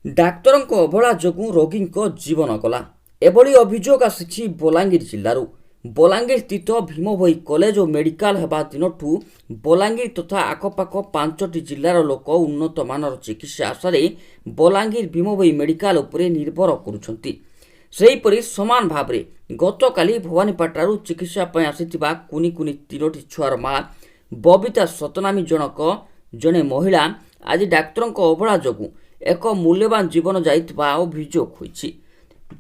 डाक्तरଙ୍କ ଅବହେଳା ଯୋଗୁଁ ରୋଗୀଙ୍କ ଜୀବନ ଗଲା। ଏଭଳି ଅଭିଯୋଗ ଆସିଛି ବଲାଙ୍ଗୀର ଜିଲ୍ଲାରୁ। ବଲାଙ୍ଗୀର ସ୍ଥିତ ଭୀମଭୋଇ କଲେଜ ଓ ମେଡିକାଲ ହେବା ଦିନଠୁ ବଲାଙ୍ଗୀର ତଥା ଆଖପାଖ 5ଟି ଜିଲ୍ଲାର ଲୋକ ଉନ୍ନତମାନର ଚିକିତ୍ସା ଆଶାରେ ବଲାଙ୍ଗୀର ଭୀମଭୋଇ ମେଡିକାଲ ଉପରେ ନିର୍ଭର କରୁଛନ୍ତି। ସେହିପରି ସମାନ ଭାବରେ ଗତକାଲି ଭବାନୀପାଟଣାରୁ ଚିକିତ୍ସା ପାଇଁ ଆସିଥିବା କୁନି କୁନି 3ଟି ଛୁଆର ମା ବବିତା ସତନାମୀ ଜଣେ ମହିଳା ଆଜି ଡାକ୍ତରଙ୍କ ଅବହେଳା ଯୋଗୁଁ ଏକ ମୂଲ୍ୟବାନ ଜୀବନ ଯାଇଥିବା ଅଭିଯୋଗ ହୋଇଛି।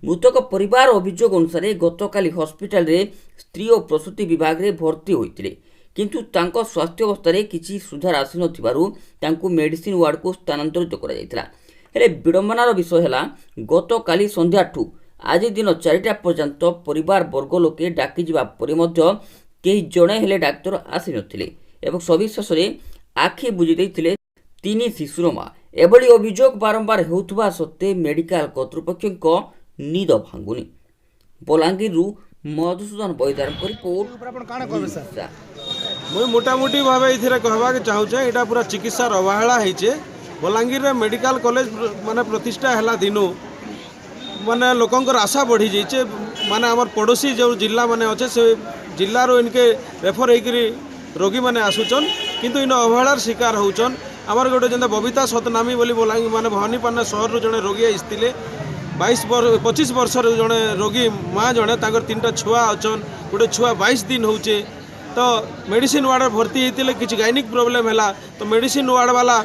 ମୃତକ ପରିବାର ଅଭିଯୋଗ ଅନୁସାରେ ଗତକାଲି ହସ୍ପିଟାଲରେ ସ୍ତ୍ରୀ ଓ ପ୍ରସୂତି ବିଭାଗରେ ଭର୍ତ୍ତି ହୋଇଥିଲେ, କିନ୍ତୁ ତାଙ୍କ ସ୍ୱାସ୍ଥ୍ୟାବସ୍ଥାରେ କିଛି ସୁଧାର ଆସିନଥିବାରୁ ତାଙ୍କୁ ମେଡିସିନ ୱାର୍ଡକୁ ସ୍ଥାନାନ୍ତରିତ କରାଯାଇଥିଲା। ହେଲେ ବିଡ଼ମ୍ବନାର ବିଷୟ ହେଲା, ଗତକାଲି ସନ୍ଧ୍ୟାଠୁ ଆଜି ଦିନ 4ଟା ପର୍ଯ୍ୟନ୍ତ ପରିବାର ବର୍ଗ ଲୋକେ ଡାକିଯିବା ପରେ ମଧ୍ୟ କେହି ଜଣେ ହେଲେ ଡାକ୍ତର ଆସିନଥିଲେ ଏବଂ ସବିଶେଷରେ ଆଖି ବୁଜି ଦେଇଥିଲେ 3 ଶିଶୁର ମା। ଏଭଳି ଅଭିଯୋଗ ବାରମ୍ବାର ହେଉଥିବା ସତ୍ତ୍ୱେ ମେଡିକାଲ କର୍ତ୍ତୃପକ୍ଷଙ୍କ ନିଦ ଭାଙ୍ଗୁନି। ବଲାଙ୍ଗୀରରୁ ମଧୁସୂଦନ ବୈଦାରଙ୍କ ରିପୋର୍ଟ। मुई मोटामोटी भाव ये कहवाक चाहूचे यहाँ पूरा चिकित्सार अवहेला होइछे। बलांगीर मेडिकल कॉलेज माने प्रतिष्ठा है दिनू माने लोकंकर आशा बढ़ी जाइए। माने आमर पड़ोसी जो जिला माने अच्छे से जिलार इनके रेफर होकर रोगी मैंने आसुचन, किंतु इन अवहेलार शिकार होचन। आमर गोटे जेंता बबिता सतनामी बोली बलांगीर माने भवानीपाटना सहर जड़े रोगी आसते 25 वर्षर जड़े रोगी माँ जड़े 3टा छुआ अच्छन। गोटे छुआ 22 दिन होचे तो मेडिसिन वार्ड भर्ती होते किसी गायनिक प्रोब्लेम है तो मेडिसिन वार्ड वाला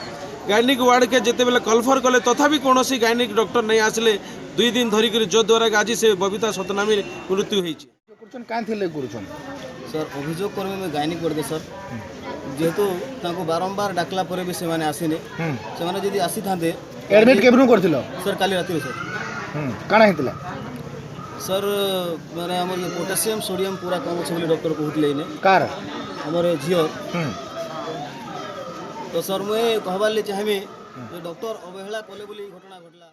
गायनिक वार्ड के जिते बेले कलफर कले तथापि कौन गायनिक डॉक्टर नहीं आसले 2 दिन धरिक, जो द्वारा आज से बबिता सतनामी मृत्यु होती। सर अभियोग कर में गायनिक करदे सर, जेहेतु बारंबार डाकला पर भी से आसीने से आसी था एडमिट केबनु करथिल सर काली रात सर काना हेतला सर माने हमर पोटेशियम सोडियम पूरा कम अछि बोली डॉक्टर कहउतले ने कार हमर झियो। तो सर मुझे कहबार ले चाहबे डॉक्टर अवहेला कले बोली घटना घटला।